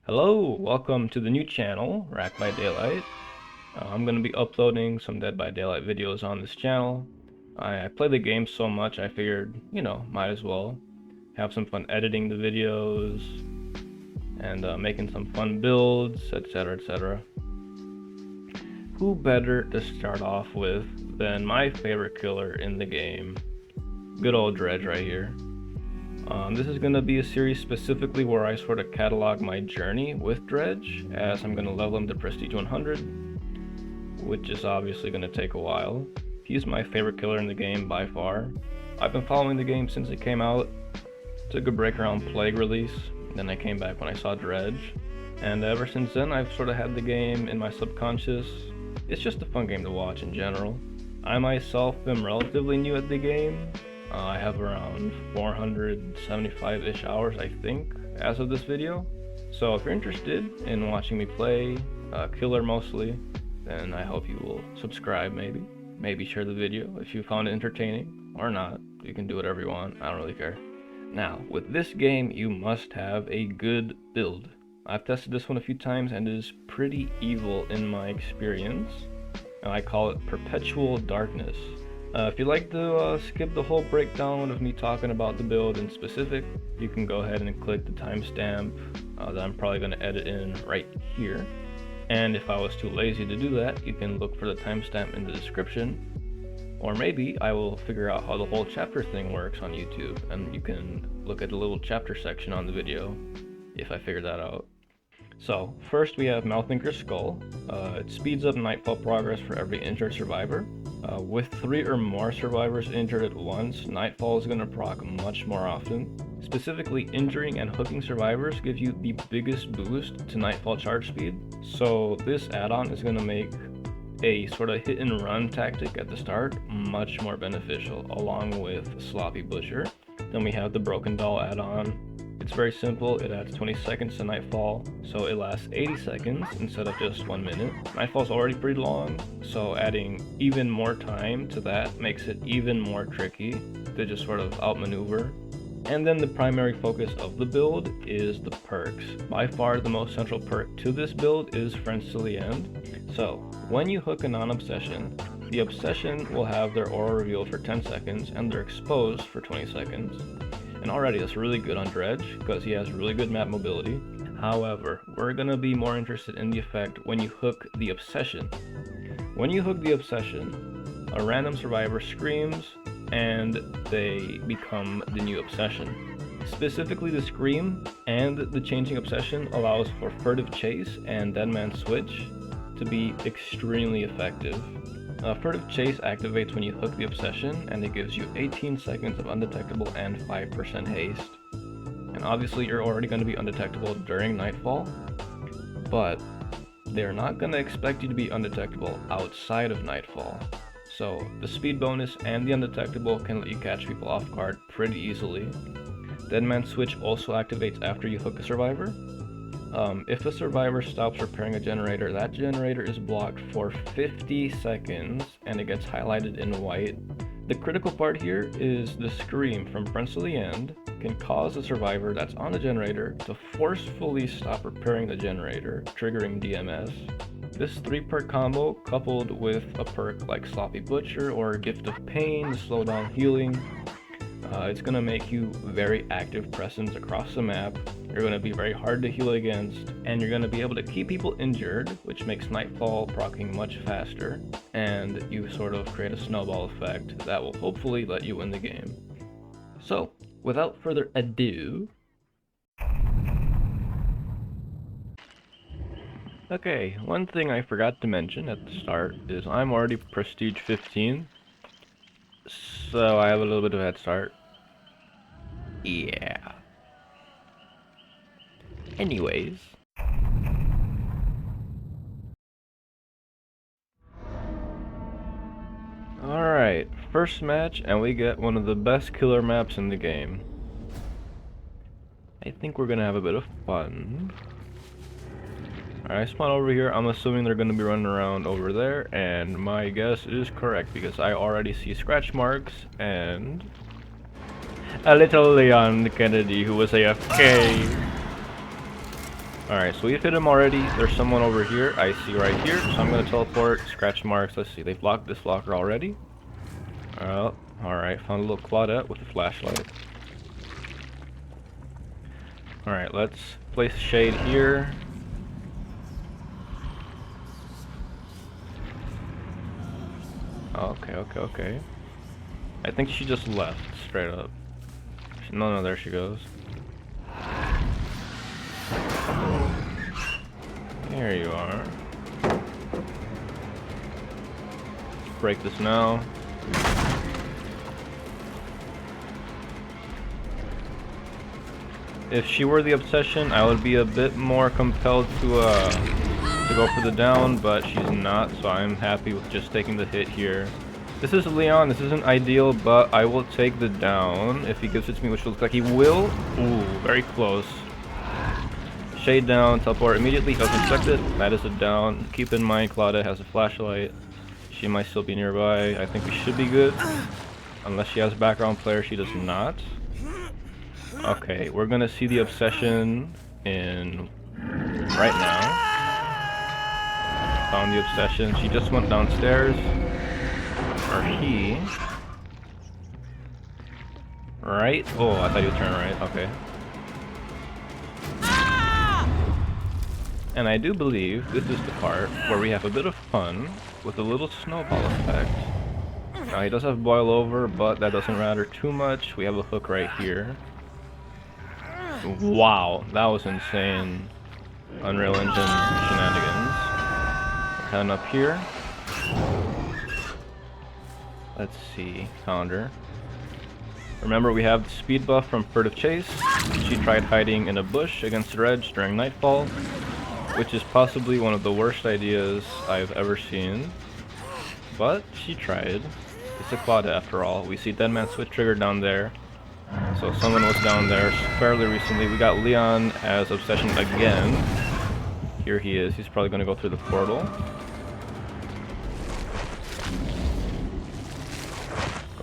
Hello, welcome to the new channel, Rack by Daylight. I'm going to be uploading some Dead by Daylight videos on this channel. I play the game so much I figured, might as well have some fun editing the videos and making some fun builds, etc, etc. Who better to start off with than my favorite killer in the game, good old Dredge right here. This is going to be a series specifically where I sort of catalog my journey with Dredge, as I'm going to level him to Prestige 100, which is obviously going to take a while. He's my favorite killer in the game by far. I've been following the game since it came out, took a break around Plague release, then I came back when I saw Dredge, and ever since then I've sort of had the game in my subconscious. It's just a fun game to watch in general. I myself am relatively new at the game. I have around 475-ish hours, I think, as of this video. So if you're interested in watching me play killer mostly, then I hope you will subscribe maybe share the video if you found it entertaining, or not. You can do whatever you want, I don't really care. Now, with this game, you must have a good build. I've tested this one a few times and it is pretty evil in my experience, and I call it Perpetual Darkness. If you'd like to skip the whole breakdown of me talking about the build in specific, you can go ahead and click the timestamp that I'm probably going to edit in right here. And if I was too lazy to do that, you can look for the timestamp in the description. Or maybe I will figure out how the whole chapter thing works on YouTube, and you can look at the little chapter section on the video if I figure that out. So, first we have Mouththinker's Skull. It speeds up Nightfall progress for every injured survivor. With 3 or more survivors injured at once, Nightfall is going to proc much more often. Specifically, injuring and hooking survivors give you the biggest boost to Nightfall charge speed. So this add-on is going to make a sort of hit and run tactic at the start much more beneficial, along with Sloppy Butcher. Then we have the Broken Doll add-on. It's very simple. It adds 20 seconds to Nightfall, so it lasts 80 seconds instead of just 1 minute. Nightfall's already pretty long, so adding even more time to that makes it even more tricky to just sort of outmaneuver. And then the primary focus of the build is the perks. By far the most central perk to this build is Friends Till the End. So when you hook a non-obsession, the obsession will have their aura revealed for 10 seconds and they're exposed for 20 seconds. And already that's really good on Dredge because he has really good map mobility. However, we're going to be more interested in the effect when you hook the obsession. When you hook the obsession, a random survivor screams and they become the new obsession. Specifically, the scream and the changing obsession allows for furtive chase and dead man switch to be extremely effective. Furtive Chase activates when you hook the obsession, and it gives you 18 seconds of undetectable and 5% haste. And obviously you're already going to be undetectable during Nightfall, but they're not going to expect you to be undetectable outside of Nightfall. So the speed bonus and the undetectable can let you catch people off guard pretty easily. Deadman Switch also activates after you hook a survivor. If a survivor stops repairing a generator, that generator is blocked for 50 seconds and it gets highlighted in white. The critical part here is the scream from Friends Till the End can cause a survivor that's on the generator to forcefully stop repairing the generator, triggering DMS. This 3-perk combo, coupled with a perk like Sloppy Butcher or Gift of Pain to slow down healing, it's going to make you very active presence across the map. You're going to be very hard to heal against, and you're going to be able to keep people injured, which makes Nightfall proccing much faster, and you sort of create a snowball effect that will hopefully let you win the game. So, without further ado, okay, one thing I forgot to mention at the start is I'm already Prestige 15, so I have a little bit of a head start. Yeah. Anyways. Alright, first match, and we get one of the best killer maps in the game. I think we're gonna have a bit of fun. Alright, I spawn over here. I'm assuming they're gonna be running around over there, and my guess is correct because I already see scratch marks and a little Leon Kennedy who was AFK. Alright, so we've hit him already. There's someone over here. I see right here. So I'm going to teleport. Scratch marks. Let's see. They've blocked this locker already. Oh, alright. Found a little Claudette with a flashlight. Alright, let's place a shade here. Okay. I think she just left, straight up. No, there she goes. There you are. Break this now. If she were the obsession, I would be a bit more compelled to go for the down, but she's not, so I'm happy with just taking the hit here. This is Leon, this isn't ideal, but I will take the down if he gives it to me, which looks like he will. Ooh, very close. Shade down, teleport immediately, doesn't expect it. That is a down. Keep in mind, Claudia has a flashlight. She might still be nearby. I think we should be good. Unless she has background player, she does not. Okay, we're gonna see the obsession in right now. Found the obsession. She just went downstairs. Or he. Right? Oh, I thought you would turn right. Okay. And I do believe this is the part where we have a bit of fun with a little snowball effect. Now he does have boil over, but that doesn't matter too much. We have a hook right here. Wow, that was insane. Unreal Engine shenanigans. We're heading up here. Let's see, found her. Remember, we have the speed buff from Furtive Chase. She tried hiding in a bush against Dredge during nightfall, which is possibly one of the worst ideas I've ever seen. But she tried. It's a Claudia after all. We see Dead Man Switch triggered down there. So someone was down there fairly recently. We got Leon as Obsession again. Here he is. He's probably going to go through the portal.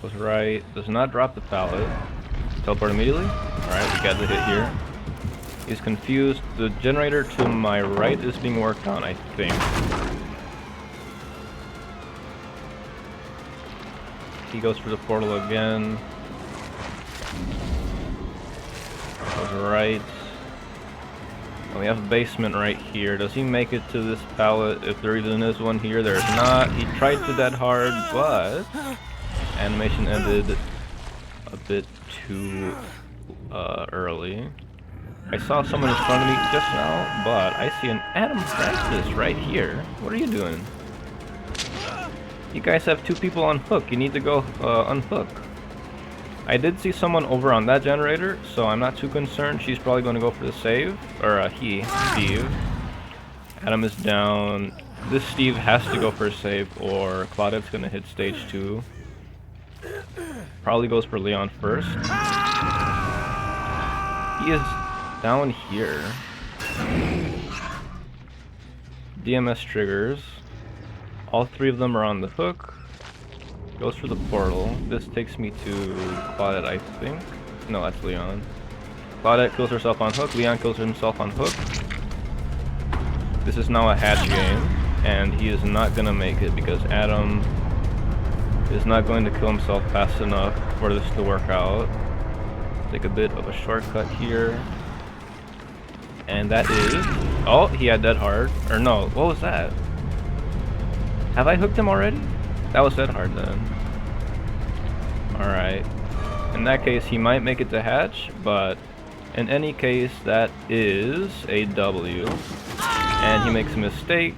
Goes right. Does not drop the pallet. Teleport immediately. Alright, we got the hit here. He's confused. The generator to my right is being worked on, I think. He goes for the portal again. Goes right. And we have a basement right here. Does he make it to this pallet? If there even is one here, there's not. He tried to dead hard, but animation ended a bit too early. I saw someone in front of me just now, but I see an Adam Francis right here. What are you doing? You guys have two people on hook. You need to go unhook. I did see someone over on that generator, so I'm not too concerned. She's probably going to go for the save. Or he, Steve. Adam is down. This Steve has to go for a save, or Claudette's going to hit stage 2. Probably goes for Leon first. He is down here. DMS triggers. All three of them are on the hook. Goes for the portal. This takes me to Claudette, I think. No, that's Leon. Claudette kills herself on hook. Leon kills himself on hook. This is now a hatch game, and he is not gonna make it because Adam is not going to kill himself fast enough for this to work out. Take a bit of a shortcut here. And that is... Oh, he had dead hard. Or no, what was that? Have I hooked him already? That was dead hard then. Alright. In that case, he might make it to hatch, but in any case, that is a W. And he makes a mistake,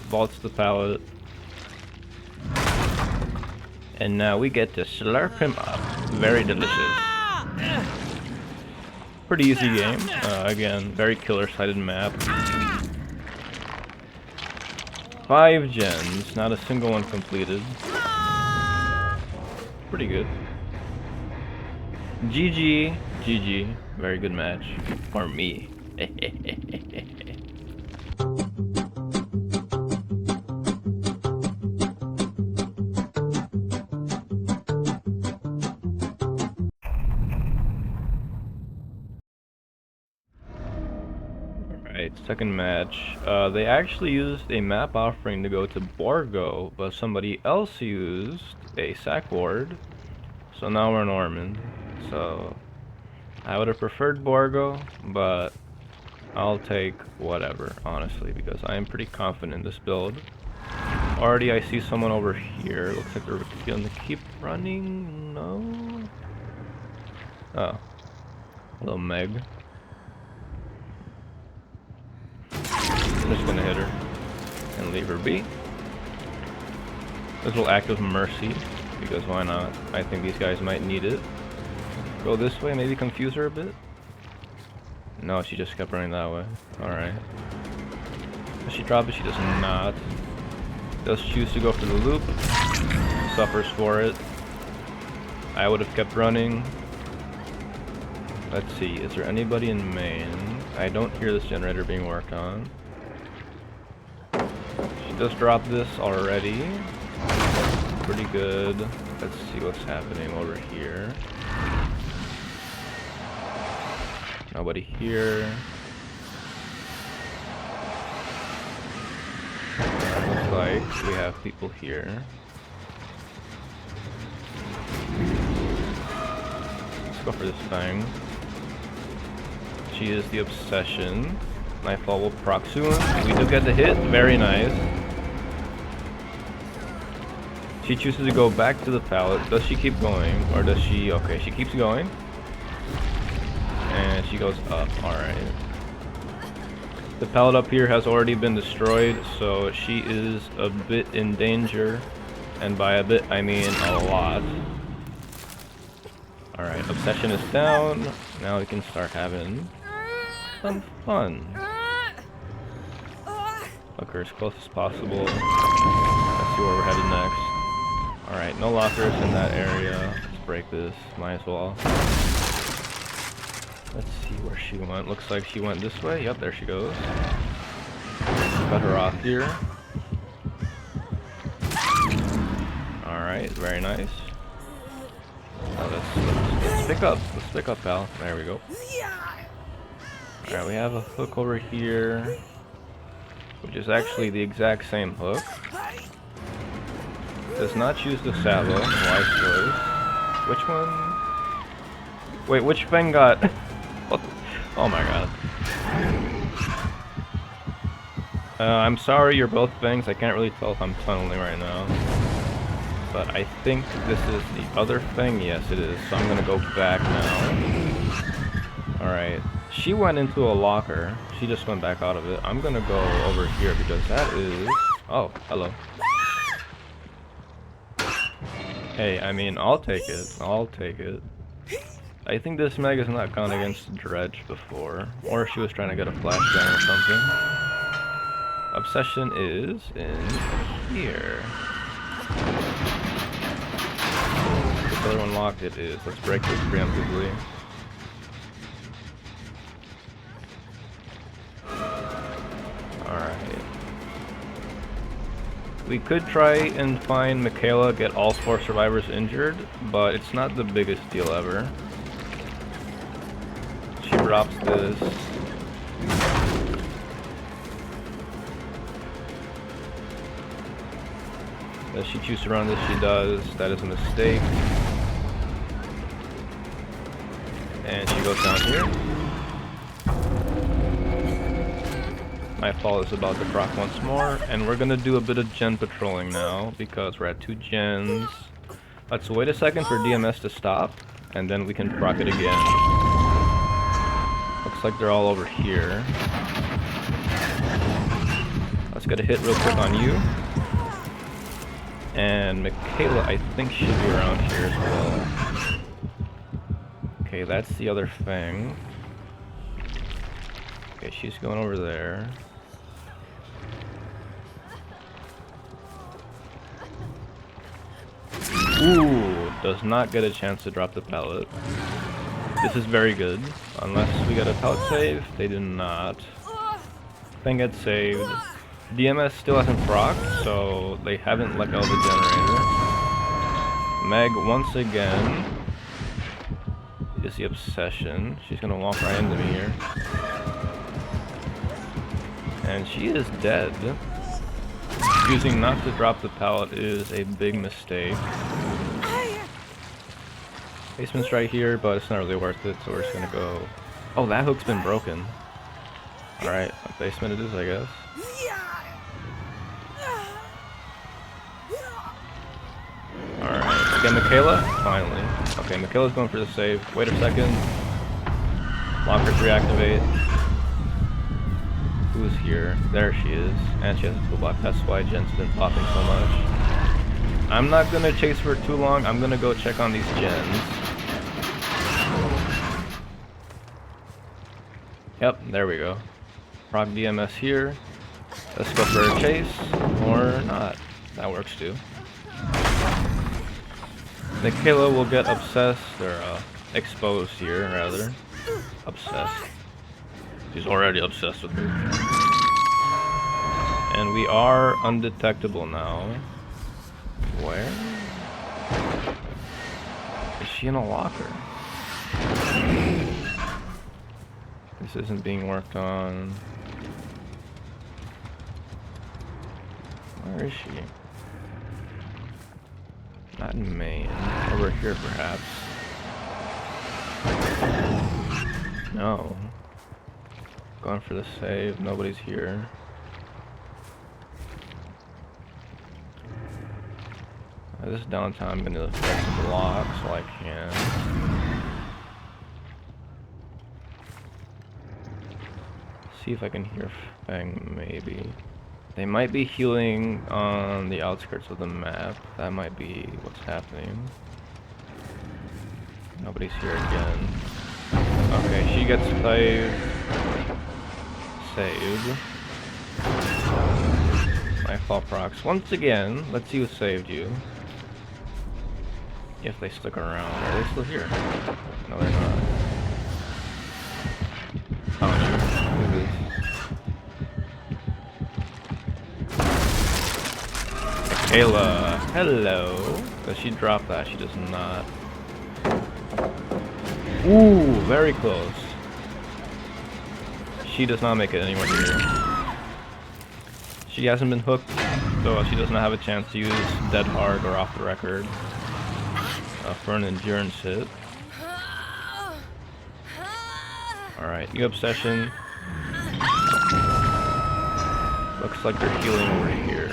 vaults the pallet. And now we get to slurp him up. Very delicious. Pretty easy game. Again, very killer-sided map. 5 gens, not a single one completed. Pretty good. GG, GG. Very good match. For me. Alright, second match. They actually used a map offering to go to Borgo, but somebody else used a sack ward. So now we're in Ormond. So I would have preferred Borgo, but I'll take whatever, honestly, because I am pretty confident in this build. Already I see someone over here. Looks like they're gonna keep running. No? Oh. Little Meg. I'm just gonna hit her and leave her be. This will act as mercy, because why not? I think these guys might need it. Go this way, maybe confuse her a bit? No, she just kept running that way. Alright. Does she drop it? She does not. Does choose to go for the loop. Suffers for it. I would have kept running. Let's see, is there anybody in main? I don't hear this generator being worked on. She does drop this already. Pretty good. Let's see what's happening over here. Nobody here. Looks like we have people here. Let's go for this thing. She is the obsession. Nightfall will proc soon. We do get the hit. Very nice. She chooses to go back to the pallet. Does she keep going? Or does she... Okay, she keeps going. And she goes up. Alright. The pallet up here has already been destroyed, so she is a bit in danger. And by a bit, I mean a lot. Alright, obsession is down. Now we can start having some fun. Look her as close as possible. Let's see where we're headed next. Alright, no lockers in that area. Let's break this. Might as well. Let's see where she went. Looks like she went this way. Yep, there she goes. Cut her off here. Alright, very nice. Now let's pick up. Let's pick up, pal. There we go. Alright, we have a hook over here, which is actually the exact same hook. Does not choose the salvo. Wise choice. Which one? Wait, which thing got... Oh my god. I'm sorry, you're both things. I can't really tell if I'm tunneling right now. But I think this is the other thing. Yes, it is. So I'm gonna go back now. Alright. She went into a locker. She just went back out of it. I'm gonna go over here because that is... Oh, hello. Hey, I mean, I'll take it. I'll take it. I think this Meg has not gone against Dredge before. Or she was trying to get a flashbang or something. Obsession is in here. This other one locked, it is. Let's break this preemptively. Alright. We could try and find Michaela, get all 4 survivors injured, but it's not the biggest deal ever. She drops this. Does she choose to run this? She does. That is a mistake. And she goes down here. Nightfall is about to proc once more, and we're gonna do a bit of gen patrolling now because we're at 2 gens. Let's wait a second for DMS to stop, and then we can proc it again. Looks like they're all over here. Let's get a hit real quick on you. And Michaela, I think, should be around here as well. Okay, that's the other thing. Okay, she's going over there. Ooh, does not get a chance to drop the pallet. This is very good. Unless we get a pallet save, they do not. Thing gets saved. DMS still hasn't procced, so they haven't let go of the generator. Meg, once again, is the obsession. She's gonna walk right into me here. And she is dead. Choosing not to drop the pallet is a big mistake. Basement's right here, but it's not really worth it, so we're just gonna go... Oh, that hook's been broken. Alright, basement it is, I guess. Alright, okay, Michaela? Finally. Okay, Michaela's going for the save. Wait a second. Lockers reactivate. Who's here? There she is. And she has a toolbox. That's why Jen's been popping so much. I'm not gonna chase for too long. I'm gonna go check on these gens. Yep, there we go. Proc DMS here. Let's go for a chase. Or not. That works too. Michaela will get obsessed, or exposed here, rather. Obsessed. She's already obsessed with me. And we are undetectable now. Where? Is she in a locker? This isn't being worked on. Where is she? Not in Maine. Over here, perhaps. No. Going for the save. Nobody's here. This downtime, I'm gonna fix the blocks while I can. See if I can hear Fang, maybe. They might be healing on the outskirts of the map. That might be what's happening. Nobody's here again. Okay, she gets saved. My fall procs. Once again, let's see who saved you. If they stick around. Are they still here? No, they're not. Oh, who is this? Kayla, hello. Does she drop that? She does not. Ooh, very close. She does not make it anywhere near. She hasn't been hooked, so she does not have a chance to use dead hard or off the record for an endurance hit. Alright, new obsession. Looks like they're healing over here.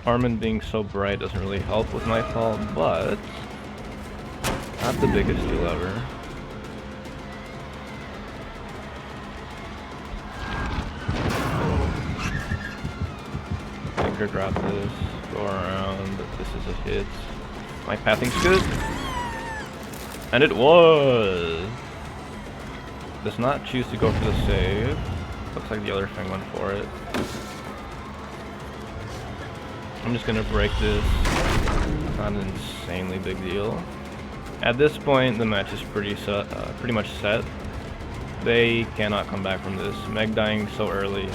Armin being so bright doesn't really help with Nightfall, but not the biggest deal ever. Anchor drop this, go around, this is a hit. My pathing's good. And it was! Does not choose to go for the save. Looks like the other thing went for it. I'm just gonna break this. Not an insanely big deal. At this point, the match is pretty much set. They cannot come back from this. Meg dying so early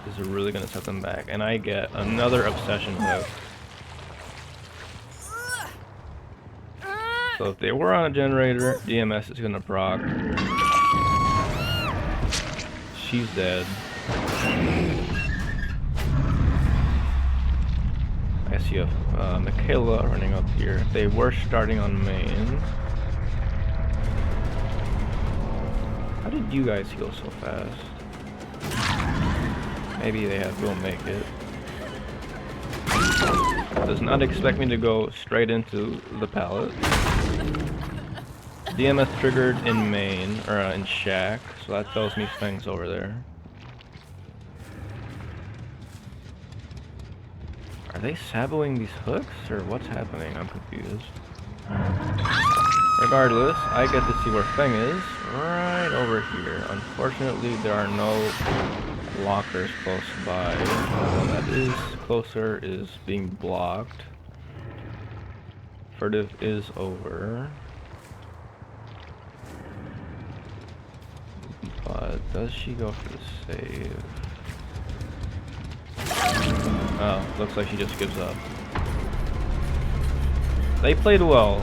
is really gonna set them back. And I get another obsession hook. So if they were on a generator, DMS is gonna proc. She's dead. I see a Michaela running up here. If they were starting on main. How did you guys heal so fast? Maybe they will make it. Does not expect me to go straight into the pallet. DMS triggered in main, or in shack, so that tells me Feng's over there. Are they saboing these hooks, or what's happening? I'm confused. Regardless, I get to see where Feng is, right over here. Unfortunately, there are no lockers close by. One that is closer is being blocked. Furtive is over. But does she go for the save? Oh, looks like she just gives up. They played well.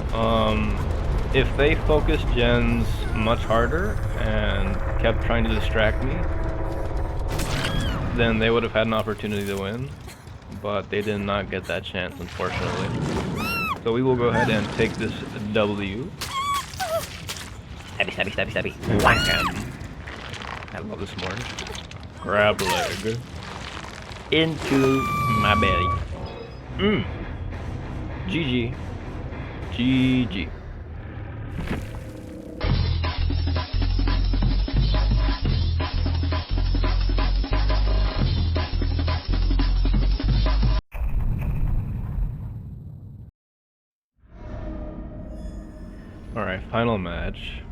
If they focused gens much harder and kept trying to distract me, then they would have had an opportunity to win. But they did not get that chance, unfortunately. So we will go ahead and take this W. Stabby. Wham! I love this morning. Grab leg. Into my belly. GG. GG. Alright, final match.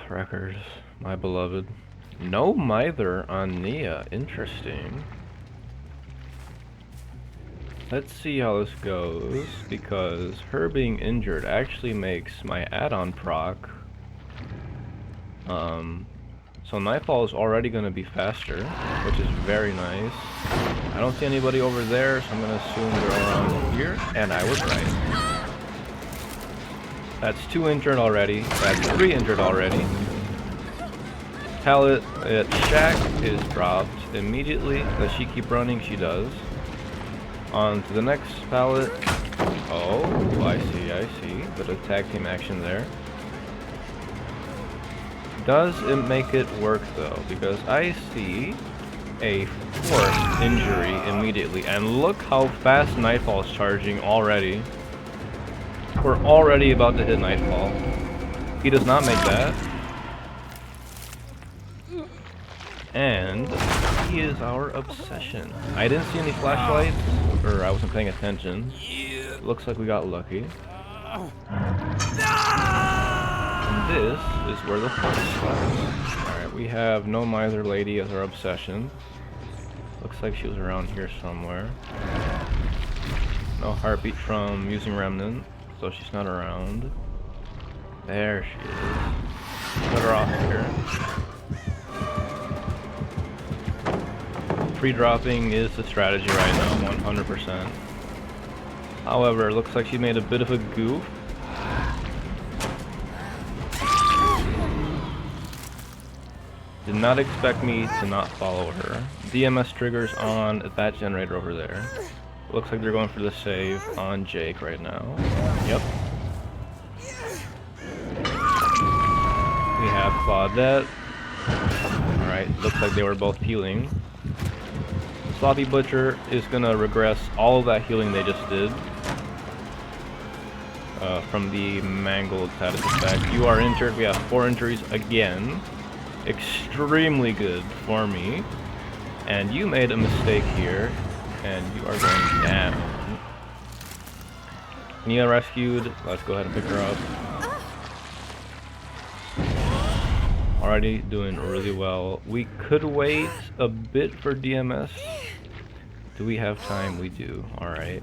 Records, my beloved. No Mither on Nia, interesting. Let's see how this goes, because her being injured actually makes my add-on proc. So Nightfall is already going to be faster, which is very nice. I don't see anybody over there, so I'm going to assume they're around here, and I was right. That's 2 injured already, that's 3 injured already. Pallet at Shack is dropped immediately. Does she keep running? She does. On to the next pallet. Oh, I see. Bit of tag team action there. Does it make it work though? Because I see a 4th injury immediately. And look how fast Nightfall is charging already. We're already about to hit Nightfall. He does not make that. And he is our obsession. I didn't see any flashlights, or I wasn't paying attention. Looks like we got lucky. And this is where the fun starts. Alright, we have No Miser Lady as our obsession. Looks like she was around here somewhere. No heartbeat from Using Remnant, so she's not around. There she is. Put her off here. Pre-dropping is the strategy right now, 100%. However, it looks like she made a bit of a goof. Did not expect me to not follow her. DMS triggers on that generator over there. Looks like they're going for the save on Jake right now. Yep. We have Claudette. Alright, looks like they were both healing. Sloppy Butcher is gonna regress all of that healing they just did from the mangled status effect. You are injured. We have 4 injuries again. Extremely good for me. And you made a mistake here, and you are going down. Nia rescued. Let's go ahead and pick her up. Already doing really well. We could wait a bit for DMS. Do we have time? We do. Alright.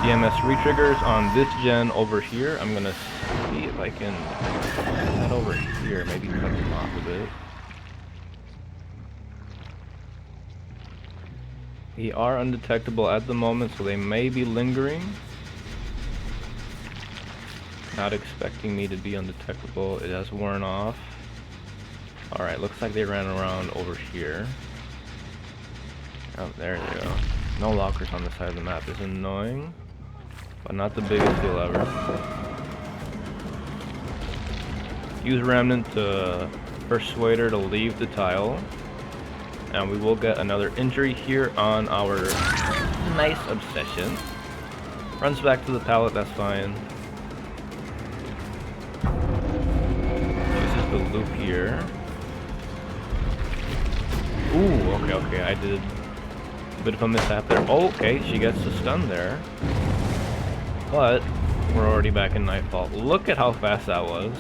DMS re-triggers on this gen over here. I'm gonna see if I can head over here, maybe cut them off a bit. They are undetectable at the moment, so they may be lingering. Not expecting me to be undetectable. It has worn off. Alright, looks like they ran around over here. Oh, there they go. No lockers on the side of the map is annoying, but not the biggest deal ever. Use Remnant to persuade her to leave the tile, and we will get another injury here on our nice obsession. Runs back to the pallet, that's fine. Uses the loop here. Ooh, okay, I did a bit of a mishap there. Oh, okay, she gets the stun there. But we're already back in Nightfall. Look at how fast that was.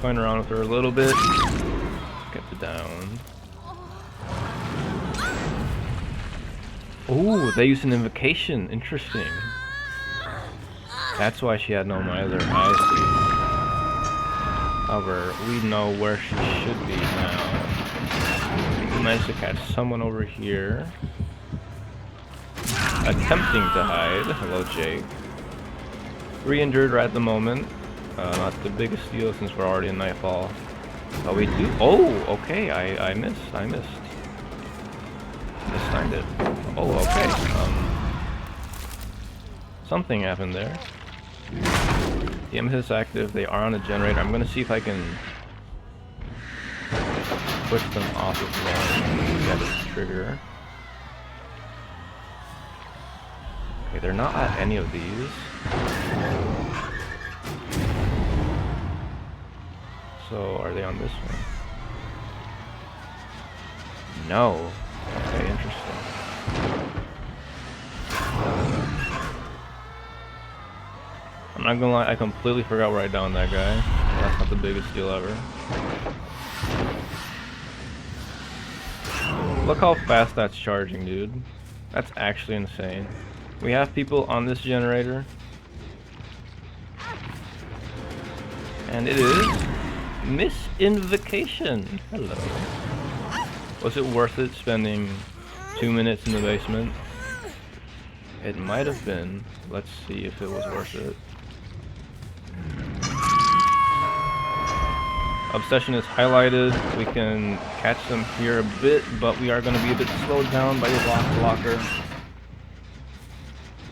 Toying around with her a little bit. Get the down. Ooh, they used an invocation. Interesting. That's why she had no Miser. I see. However, we know where she should be now. managed to catch someone over here. Attempting to hide. Hello, Jake. 3 injured right at the moment. Not the biggest deal since we're already in Nightfall. But we do. Oh, okay. I missed. Mistimed it. Oh, okay. Something happened there. The EMS is active. They are on a generator. I'm gonna see if I can push them off of one. Get this trigger. Okay, they're not at any of these. So, are they on this one? No. Okay, interesting. I'm not gonna lie, I completely forgot where I downed that guy. That's not the biggest deal ever. Look how fast that's charging, dude. That's actually insane. We have people on this generator. And it is Miss Invocation. Hello. Was it worth it spending 2 minutes in the basement? It might have been. Let's see if it was worth it. Obsession is highlighted. We can catch them here a bit, but we are going to be a bit slowed down by the locker.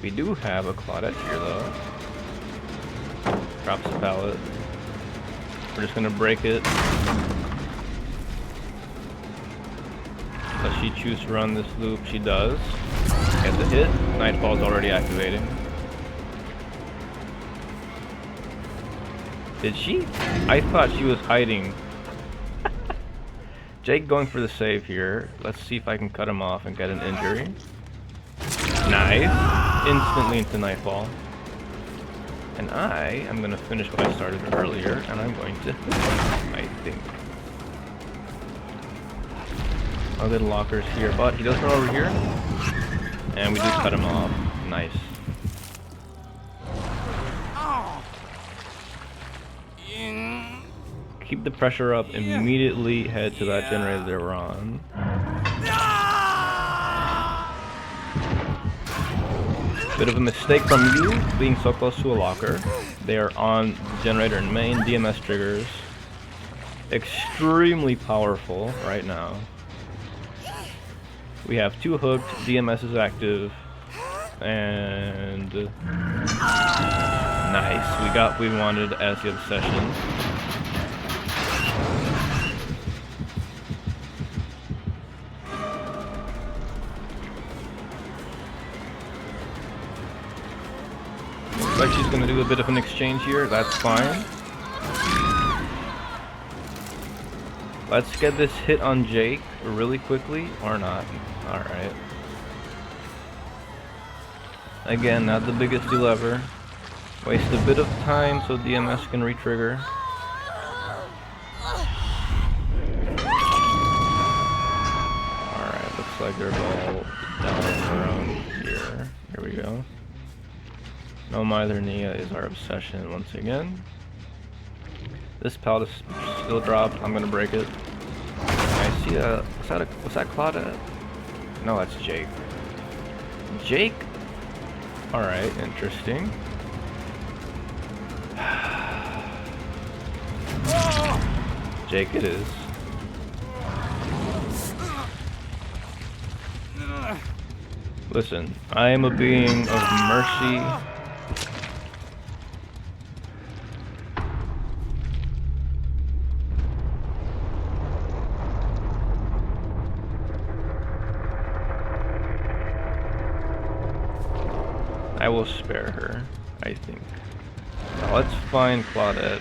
We do have a Claudette here, though. Drops the pallet. We're just going to break it. Does she choose to run this loop? She does. Gets a hit. Nightfall's already activating. Did she? I thought she was hiding. Jake going for the save here. Let's see if I can cut him off and get an injury. Nice. Instantly into Nightfall. And I am going to finish what I started earlier, and I'm going to, I think. Our little locker's here, but he does run over here. And we do cut him off. Nice. Keep the pressure up, immediately head to that generator they were on. Bit of a mistake from you, being so close to a locker. They are on the generator in main, DMS triggers. Extremely powerful right now. We have 2 hooked, DMS is active, and nice. We got what we wanted as the obsession. Looks like she's gonna do a bit of an exchange here. That's fine. Let's get this hit on Jake really quickly, or not. Alright. Again, not the biggest deal ever. Waste a bit of time so DMS can re-trigger. Alright, looks like they're all down around here. Here we go. No Mither Nia is our obsession once again. This pallet is still dropped. I'm gonna break it. I see a. Was that Claudette? No, that's Jake. Jake? Alright, interesting. Jake it is. Listen, I am a being of mercy. I will spare her, I think. Now let's find Claudette.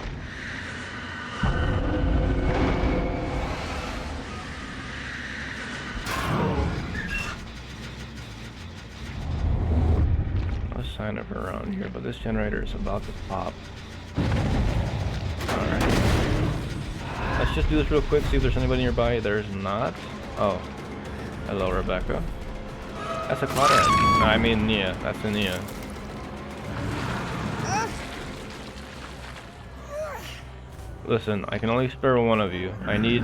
No sign of her around here, but this generator is about to pop. Alright. Let's just do this real quick, see if there's anybody nearby. There's not. Oh. Hello, Rebecca. That's a Claudette. No, I mean Nia. That's a Nia. Listen, I can only spare one of you. I need...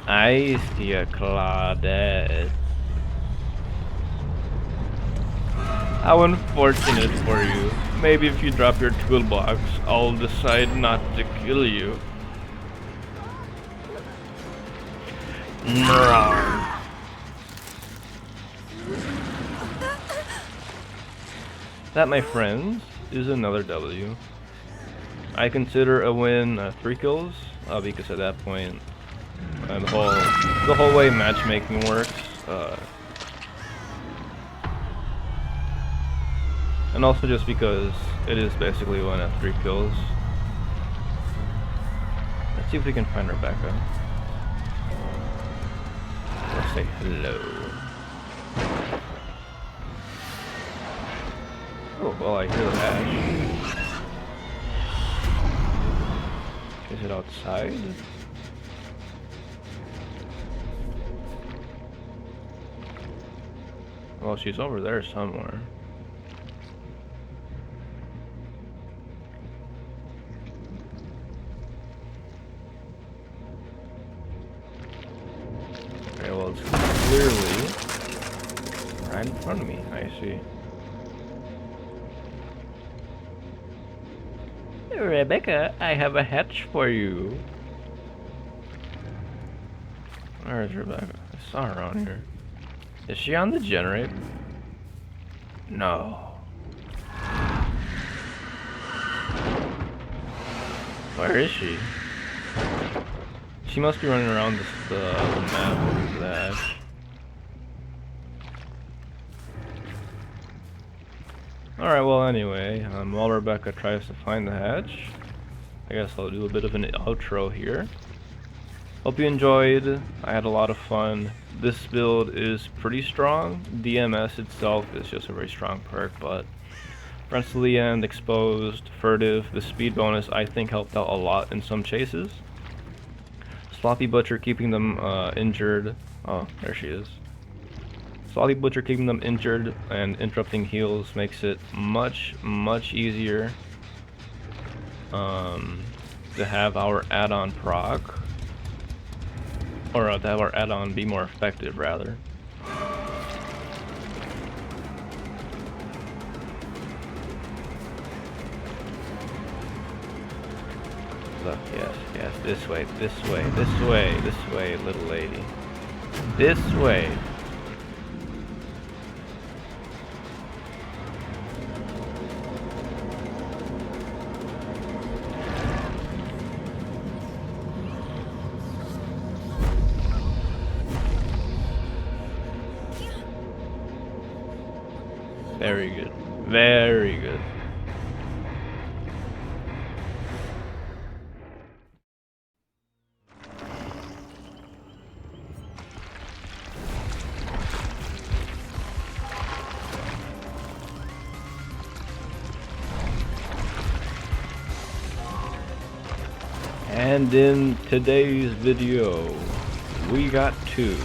I see a Claudette. How unfortunate for you. Maybe if you drop your toolbox, I'll decide not to kill you. That, my friends, is another W. I consider a win 3 kills, because at that point, the whole way matchmaking works, and also just because it is basically 1 at 3 kills. Let's see if we can find Rebecca. Let's say hello. Oh, well, I hear the hash. Is it outside? Well, she's over there somewhere. Okay, well, it's clearly right in front of me. I see. Rebecca, I have a hatch for you. Where is Rebecca? I saw her on here. Is she on the generator? No. Where is she? She must be running around the map with that. Alright, well anyway, while Rebecca tries to find the hatch, I guess I'll do a bit of an outro here. Hope you enjoyed. I had a lot of fun. This build is pretty strong. DMS itself is just a very strong perk, but Friends to the End, Exposed, Furtive, the speed bonus I think helped out a lot in some chases. Sloppy Butcher keeping them injured. Oh, there she is. Sloppy Butcher keeping them injured and interrupting heals makes it much easier to have our add-on proc, or to have our add-on be more effective rather. Look, yes, this way, little lady. This way. Very good. Very good. And in today's video, we got to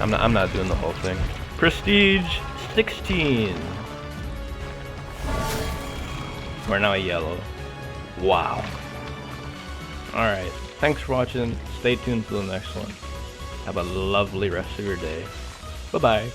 I'm not doing the whole thing. Prestige 16. We're now yellow. Wow. Alright, thanks for watching. Stay tuned for the next one. Have a lovely rest of your day. Bye-bye.